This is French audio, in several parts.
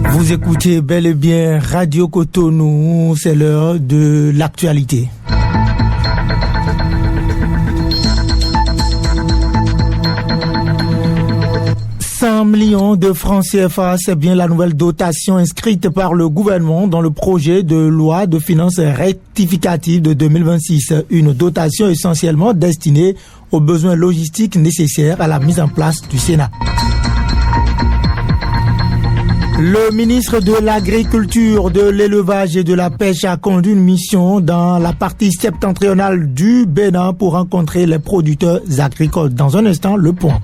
Vous écoutez bel et bien Radio Cotonou, c'est l'heure de l'actualité. millions de francs CFA, c'est bien la nouvelle dotation inscrite par le gouvernement dans le projet de loi de finances rectificative de 2026. Une dotation essentiellement destinée aux besoins logistiques nécessaires à la mise en place du Sénat. Le ministre de l'Agriculture, de l'Élevage et de la Pêche a conduit une mission dans la partie septentrionale du Bénin pour rencontrer les producteurs agricoles. Dans un instant, le point.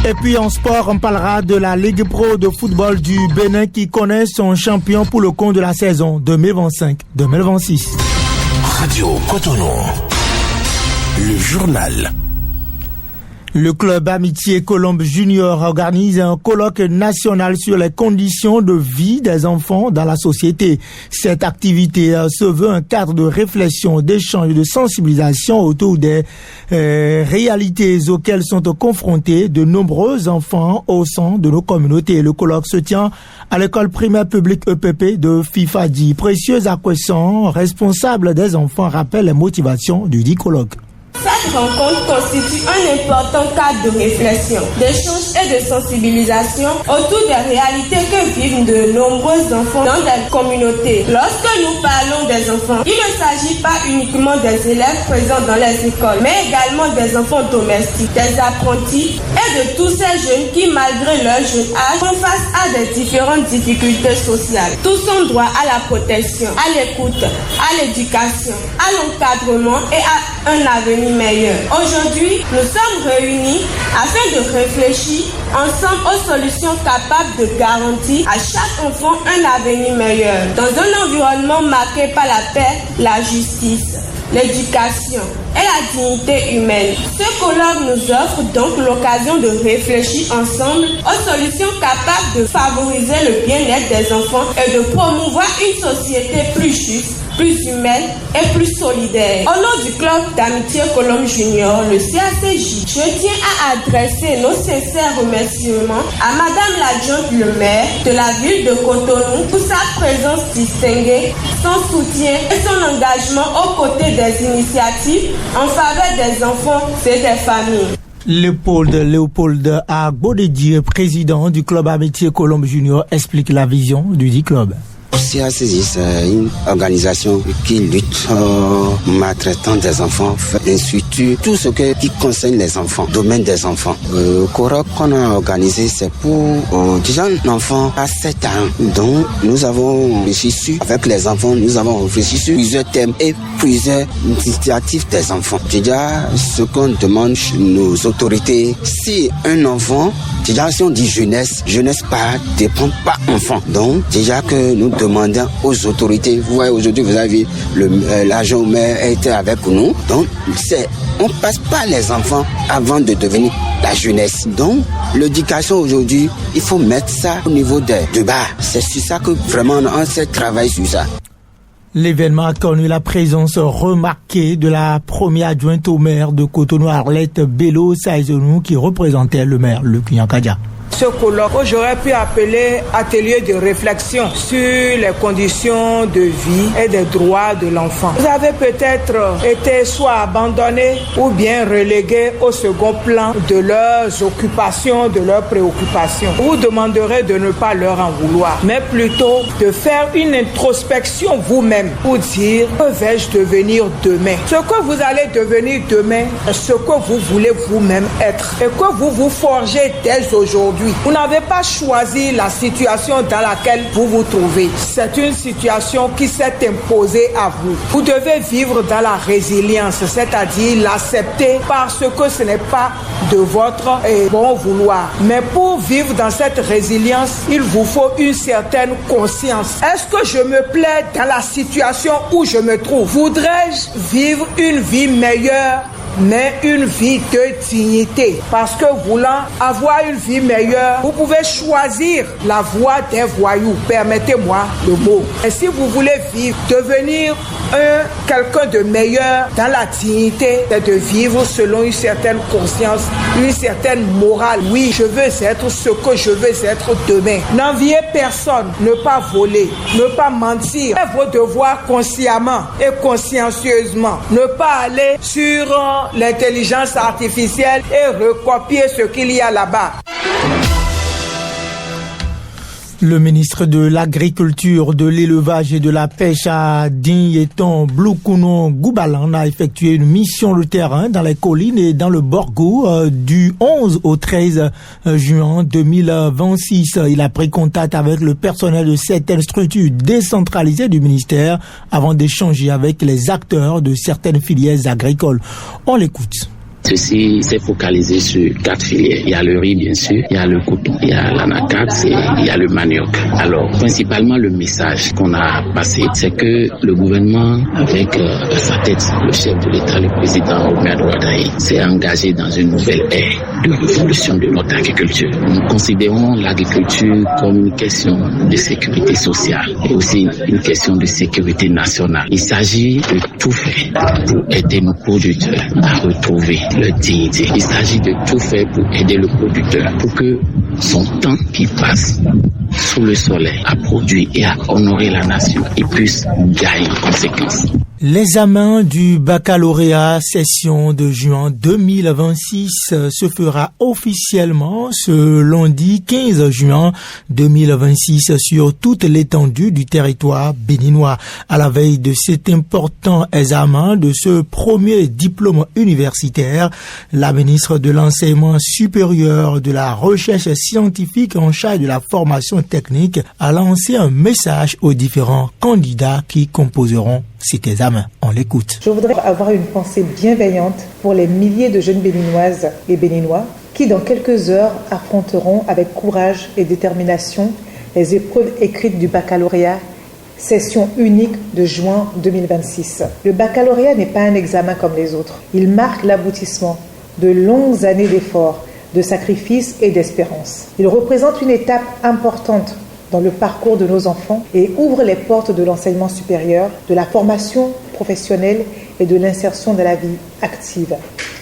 Et puis en sport, on parlera de la Ligue Pro de football du Bénin qui connaît son champion pour le compte de la saison 2025-2026. Radio Cotonou, le journal. Le club Amitié Colombe Junior organise un colloque national sur les conditions de vie des enfants dans la société. Cette activité se veut un cadre de réflexion, d'échange et de sensibilisation autour des réalités auxquelles sont confrontés de nombreux enfants au sein de nos communautés. Le colloque se tient à l'école primaire publique EPP de Fifadi. Précieuse Acquesson, responsable des enfants, rappelle les motivations du dit colloque. Cette rencontre constitue un important cadre de réflexion, d'échange et de sensibilisation autour des réalités que vivent de nombreux enfants dans des communautés. Lorsque nous parlons des enfants, il ne s'agit pas uniquement des élèves présents dans les écoles, mais également des enfants domestiques, des apprentis et de tous ces jeunes qui, malgré leur jeune âge, font face à des différentes difficultés sociales. Tous ont droit à la protection, à l'écoute, à l'éducation, à l'encadrement et à un avenir meilleur. Aujourd'hui, nous sommes réunis afin de réfléchir ensemble aux solutions capables de garantir à chaque enfant un avenir meilleur dans un environnement marqué par la paix, la justice, l'éducation et la dignité humaine. Ce colloque nous offre donc l'occasion de réfléchir ensemble aux solutions capables de favoriser le bien-être des enfants et de promouvoir une société plus juste, plus humaine et plus solidaire. Au nom du club d'amitié Colombe Junior, le CACJ, je tiens à adresser nos sincères remerciements à Madame l'adjointe le maire de la ville de Cotonou pour sa présence distinguée, son soutien et son engagement aux côtés des initiatives en faveur des enfants et des familles. Léopold Agbodedier, président du club Amitié Colombe Junior, explique la vision du dit club. CACJ, c'est une organisation qui lutte maltraitant des enfants, et surtout tout ce qui concerne les enfants, domaine des enfants. Le colloque qu'on a organisé, c'est pour déjà un enfant à 7 ans. Donc nous avons réfléchi avec les enfants, nous avons réfléchi sur plusieurs thèmes et plusieurs initiatives des enfants. Déjà, ce qu'on demande chez nos autorités, si un enfant, déjà si on dit jeunesse pas dépend pas enfant. Donc déjà que nous demandons aux autorités, vous voyez aujourd'hui vous avez l'agent maire était avec nous, donc on passe pas les enfants avant de devenir la jeunesse. Donc l'éducation aujourd'hui, il faut mettre ça au niveau de bas. C'est sur ça que vraiment on s'est travaillé sur ça. L'événement a connu la présence remarquée de la première adjointe au maire de Cotonou, Arlette Bello Saïzonou, qui représentait le maire Luc Nyankadia. Ce colloque, j'aurais pu appeler atelier de réflexion sur les conditions de vie et des droits de l'enfant. Vous avez peut-être été soit abandonnés ou bien relégués au second plan de leurs occupations, de leurs préoccupations. Vous demanderez de ne pas leur en vouloir, mais plutôt de faire une introspection vous-même pour dire que vais-je devenir demain. Ce que vous allez devenir demain est ce que vous voulez vous-même être et que vous vous forgez dès aujourd'hui. Vous n'avez pas choisi la situation dans laquelle vous vous trouvez. C'est une situation qui s'est imposée à vous. Vous devez vivre dans la résilience, c'est-à-dire l'accepter parce que ce n'est pas de votre bon vouloir. Mais pour vivre dans cette résilience, il vous faut une certaine conscience. Est-ce que je me plais dans la situation où je me trouve? Voudrais-je vivre une vie meilleure mais une vie de dignité. Parce que voulant avoir une vie meilleure, vous pouvez choisir la voie des voyous. Permettez-moi le mot. Et si vous voulez vivre, devenir quelqu'un de meilleur dans la dignité, c'est de vivre selon une certaine conscience, une certaine morale. Oui, je veux être ce que je veux être demain. N'enviez personne, ne pas voler, ne pas mentir. Faites vos devoirs consciemment et consciencieusement. Ne pas aller sur l'intelligence artificielle et recopier ce qu'il y a là-bas. Le ministre de l'Agriculture, de l'Élevage et de la Pêche à Dinyeton Bloukunon Goubalan a effectué une mission de terrain dans les collines et dans le Borgou du 11 au 13 juin 2026. Il a pris contact avec le personnel de certaines structures décentralisées du ministère avant d'échanger avec les acteurs de certaines filières agricoles. On l'écoute. Ceci s'est focalisé sur 4 filières. Il y a le riz, bien sûr, il y a le coton, il y a l'anacarde et il y a le manioc. Alors, principalement, le message qu'on a passé, c'est que le gouvernement, avec à sa tête le chef de l'État, le président Romuald Wadaye, s'est engagé dans une nouvelle ère de révolution de notre agriculture. Nous considérons l'agriculture comme une question de sécurité sociale et aussi une question de sécurité nationale. Il s'agit de tout faire pour aider nos producteurs à retrouver leur dignité. Il s'agit de tout faire pour aider le producteur pour que son temps qui passe sous le soleil à produire et à honorer la nation, il puisse gagner en conséquence. L'examen du baccalauréat session de juin 2026 se fera officiellement ce lundi 15 juin 2026 sur toute l'étendue du territoire béninois. À la veille de cet important examen de ce premier diplôme universitaire, la ministre de l'Enseignement supérieur, de la recherche scientifique en charge de la formation technique a lancé un message aux différents candidats qui composeront cet examen. On l'écoute. Je voudrais avoir une pensée bienveillante pour les milliers de jeunes béninoises et béninois qui, dans quelques heures, affronteront avec courage et détermination les épreuves écrites du baccalauréat, session unique de juin 2026. Le baccalauréat n'est pas un examen comme les autres. Il marque l'aboutissement de longues années d'efforts, de sacrifices et d'espérance. Il représente une étape importante dans le parcours de nos enfants et ouvre les portes de l'enseignement supérieur, de la formation professionnelle et de l'insertion dans la vie active.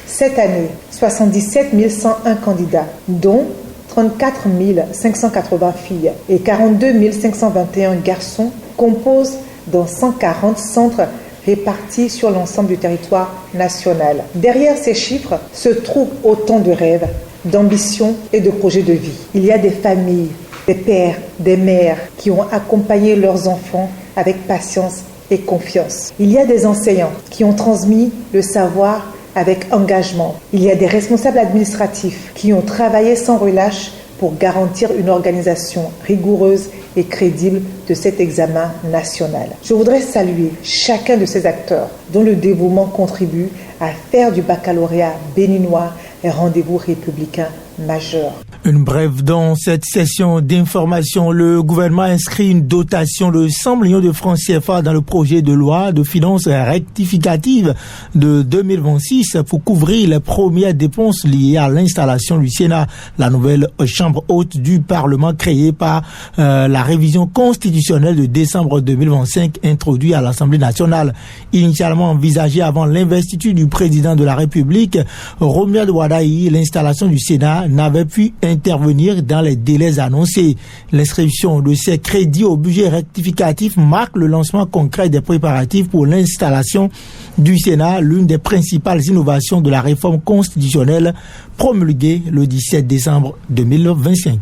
Cette année, 77 101 candidats, dont 34 580 filles et 42 521 garçons, composent dans 140 centres répartis sur l'ensemble du territoire national. Derrière ces chiffres se trouvent autant de rêves, d'ambitions et de projets de vie. Il y a des familles, des pères, des mères qui ont accompagné leurs enfants avec patience et confiance. Il y a des enseignants qui ont transmis le savoir avec engagement. Il y a des responsables administratifs qui ont travaillé sans relâche pour garantir une organisation rigoureuse et crédible de cet examen national. Je voudrais saluer chacun de ces acteurs dont le dévouement contribue à faire du baccalauréat béninois un rendez-vous républicain majeur. Une brève dans cette session d'information. Le gouvernement inscrit une dotation de 100 millions de francs CFA dans le projet de loi de finances rectificative de 2026 pour couvrir les premières dépenses liées à l'installation du Sénat, la nouvelle chambre haute du Parlement créée par la révision constitutionnelle de décembre 2025 introduite à l'Assemblée nationale. Initialement envisagée avant l'investiture du président de la République, Romuald Wadaye, l'installation du Sénat n'avait pu intervenir dans les délais annoncés. L'inscription de ces crédits au budget rectificatif marque le lancement concret des préparatifs pour l'installation du Sénat, l'une des principales innovations de la réforme constitutionnelle promulguée le 17 décembre 2025.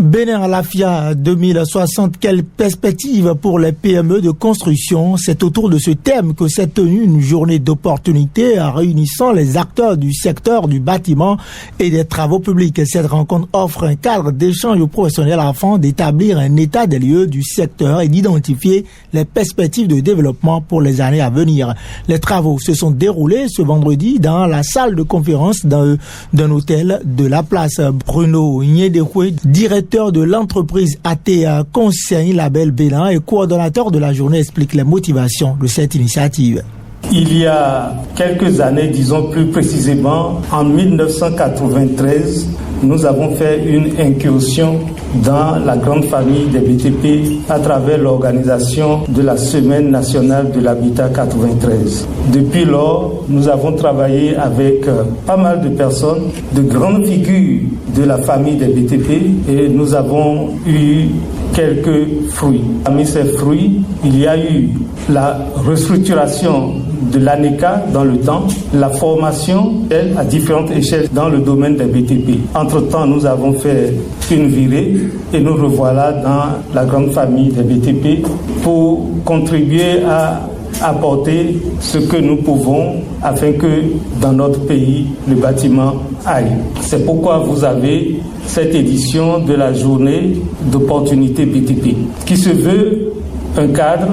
Bénin Alafia 2060, quelle perspective pour les PME de construction? C'est autour de ce thème que s'est tenue une journée d'opportunité réunissant les acteurs du secteur du bâtiment et des travaux publics. Cette rencontre offre un cadre d'échange professionnel afin d'établir un état des lieux du secteur et d'identifier les perspectives de développement pour les années à venir. Les travaux se sont déroulés ce vendredi dans la salle de conférence d'un hôtel de la place. Bruno Niedekwe, directeur directeur de l'entreprise ATA Conseil Label Bénin et coordonnateur de la journée, explique les motivations de cette initiative. Il y a quelques années, disons plus précisément, en 1993, nous avons fait une incursion dans la grande famille des BTP à travers l'organisation de la Semaine nationale de l'habitat 93. Depuis lors, nous avons travaillé avec pas mal de personnes, de grandes figures de la famille des BTP et nous avons eu quelques fruits. Parmi ces fruits, il y a eu la restructuration de l'ANECA dans le temps, la formation à différentes échelles dans le domaine des BTP. Entre-temps, nous avons fait une virée et nous revoilà dans la grande famille des BTP pour contribuer à apporter ce que nous pouvons afin que dans notre pays, le bâtiment aille. C'est pourquoi vous avez cette édition de la journée d'opportunité BTP qui se veut un cadre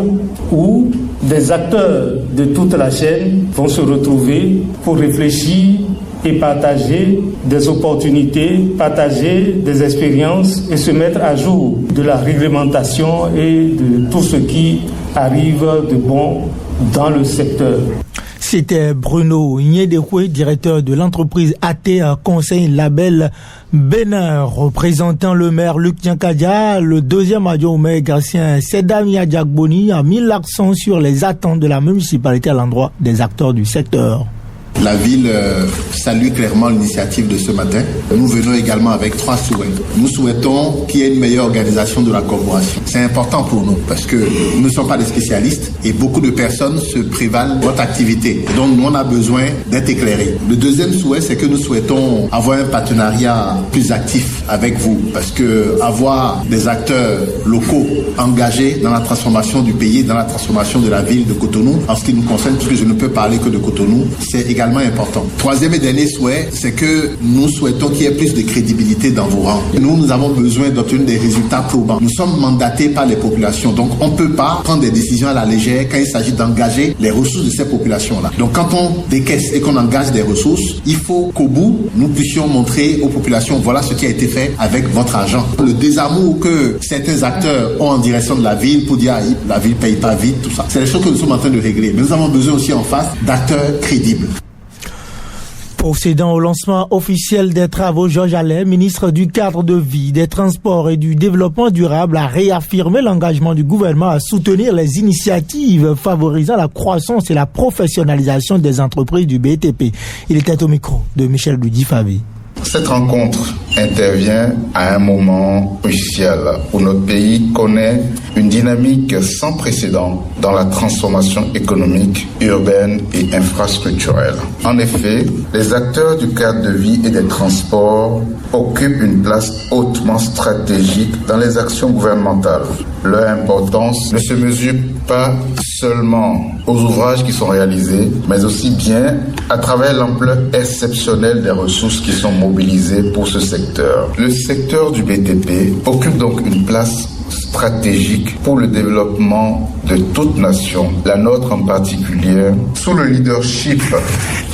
où des acteurs de toute la chaîne vont se retrouver pour réfléchir et partager des opportunités, partager des expériences et se mettre à jour de la réglementation et de tout ce qui arrive de bon dans le secteur. C'était Bruno Nyedekwe, directeur de l'entreprise ATA Conseil Label Bénin, représentant le maire Luc Nyankadia. Le deuxième adjoint au maire Gatien Sedamia Diagboni a mis l'accent sur les attentes de la municipalité à l'endroit des acteurs du secteur. La ville salue clairement l'initiative de ce matin. Nous venons également avec 3 souhaits. Nous souhaitons qu'il y ait une meilleure organisation de la corporation. C'est important pour nous parce que nous ne sommes pas des spécialistes et beaucoup de personnes se prévalent de votre activité. Donc nous, on a besoin d'être éclairés. Le deuxième souhait, c'est que nous souhaitons avoir un partenariat plus actif avec vous parce que avoir des acteurs locaux engagés dans la transformation du pays, dans la transformation de la ville de Cotonou, en ce qui nous concerne, puisque je ne peux parler que de Cotonou, c'est également important. Troisième et dernier souhait, c'est que nous souhaitons qu'il y ait plus de crédibilité dans vos rangs. Nous avons besoin d'obtenir des résultats probants. Nous sommes mandatés par les populations, donc on ne peut pas prendre des décisions à la légère quand il s'agit d'engager les ressources de ces populations-là. Donc quand on décaisse et qu'on engage des ressources, il faut qu'au bout, nous puissions montrer aux populations, voilà ce qui a été fait avec votre argent. Le désamour que certains acteurs ont en direction de la ville pour dire la ville ne paye pas vite, tout ça. C'est les choses que nous sommes en train de régler. Mais nous avons besoin aussi en face d'acteurs crédibles. Procédant au lancement officiel des travaux, Georges Allais, ministre du Cadre de vie, des Transports et du Développement durable, a réaffirmé l'engagement du gouvernement à soutenir les initiatives favorisant la croissance et la professionnalisation des entreprises du BTP. Il était au micro de Michel Loudy-Favé. Cette rencontre intervient à un moment crucial où notre pays connaît une dynamique sans précédent dans la transformation économique, urbaine et infrastructurelle. En effet, les acteurs du cadre de vie et des transports occupent une place hautement stratégique dans les actions gouvernementales. Leur importance ne se mesure pas seulement aux ouvrages qui sont réalisés, mais aussi bien à travers l'ampleur exceptionnelle des ressources qui sont mobilisées pour ce secteur. Le secteur du BTP occupe donc une place stratégique pour le développement de toute nation, la nôtre en particulier. Sous le leadership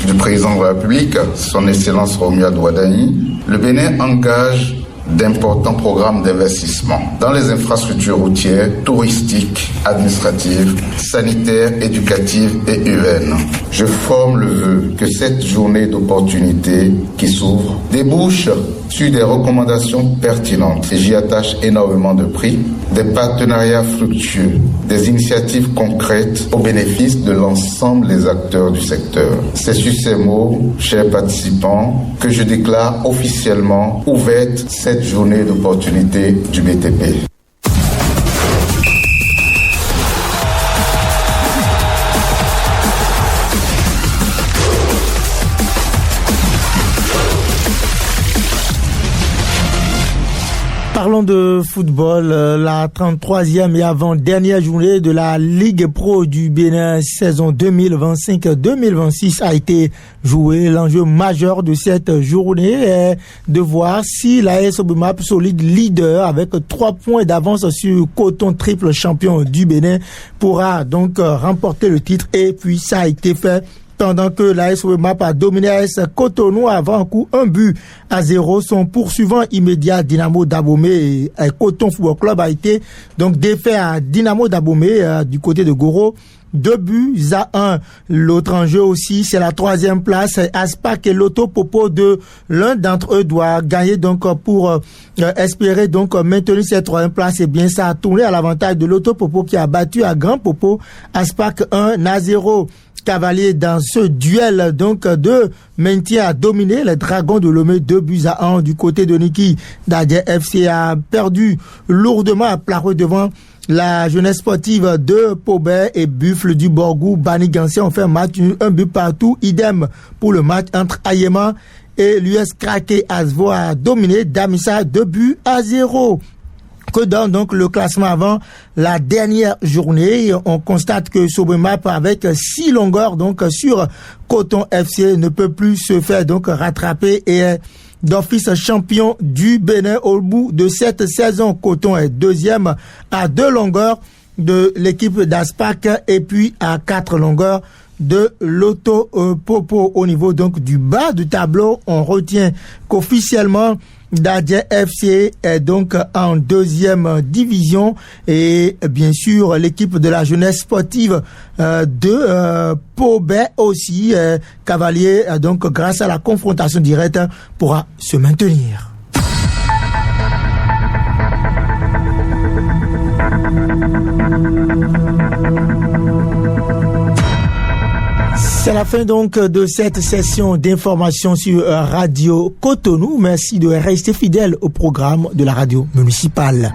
du président de la République, son Excellence Romuald Wadani, le Bénin engage d'importants programmes d'investissement dans les infrastructures routières, touristiques, administratives, sanitaires, éducatives et urbaines. Je forme le vœu que cette journée d'opportunité qui s'ouvre débouche sur des recommandations pertinentes et j'y attache énormément de prix, des partenariats fructueux, des initiatives concrètes au bénéfice de l'ensemble des acteurs du secteur. C'est sur ces mots, chers participants, que je déclare officiellement ouverte cette journée d'opportunité du BTP. Parlons de football, la 33e et avant-dernière journée de la Ligue Pro du Bénin saison 2025-2026 a été jouée. L'enjeu majeur de cette journée est de voir si l'AS Obumap, solide leader avec 3 points d'avance sur Coton, triple champion du Bénin, pourra donc remporter le titre, et puis ça a été fait pendant que l'AS Wemap a dominé AS Cotonou avant un coup 1-0. Son poursuivant immédiat Dynamo Dahomey et Coton Football Club a été donc défait à Dynamo Dahomey du côté de Goro. 2-1. L'autre enjeu aussi, c'est la 3e place. Aspac et Loto Popo l'un d'entre eux doit gagner donc pour espérer donc maintenir cette 3e place. Et bien, ça a tourné à l'avantage de Loto Popo qui a battu à Grand Popo Aspac 1-0. Cavalier dans ce duel donc de maintien a dominé les Dragons de Lomé 2-1 du côté de Niki. Dadje FC a perdu lourdement à Plareux devant la jeunesse sportive de Pobet et Buffle du Borgou. Banigansé ont fait un match, un but partout. Idem pour le match entre Ayema et l'US Krake Asvo a dominé Damissa 2-0. Que donne donc le classement avant la dernière journée? On constate que Sobemap avec 6 longueurs donc sur Coton FC ne peut plus se faire donc rattraper et est d'office champion du Bénin au bout de cette saison. Coton est 2e à 2 longueurs de l'équipe d'Aspac et puis à 4 longueurs de Loto Popo. Au niveau donc du bas du tableau, on retient qu'officiellement Dadje FC est donc en 2e division et bien sûr l'équipe de la jeunesse sportive de Pobet aussi, Cavalier donc grâce à la confrontation directe pourra se maintenir. C'est la fin donc de cette session d'information sur Radio Cotonou. Merci de rester fidèle au programme de la radio municipale.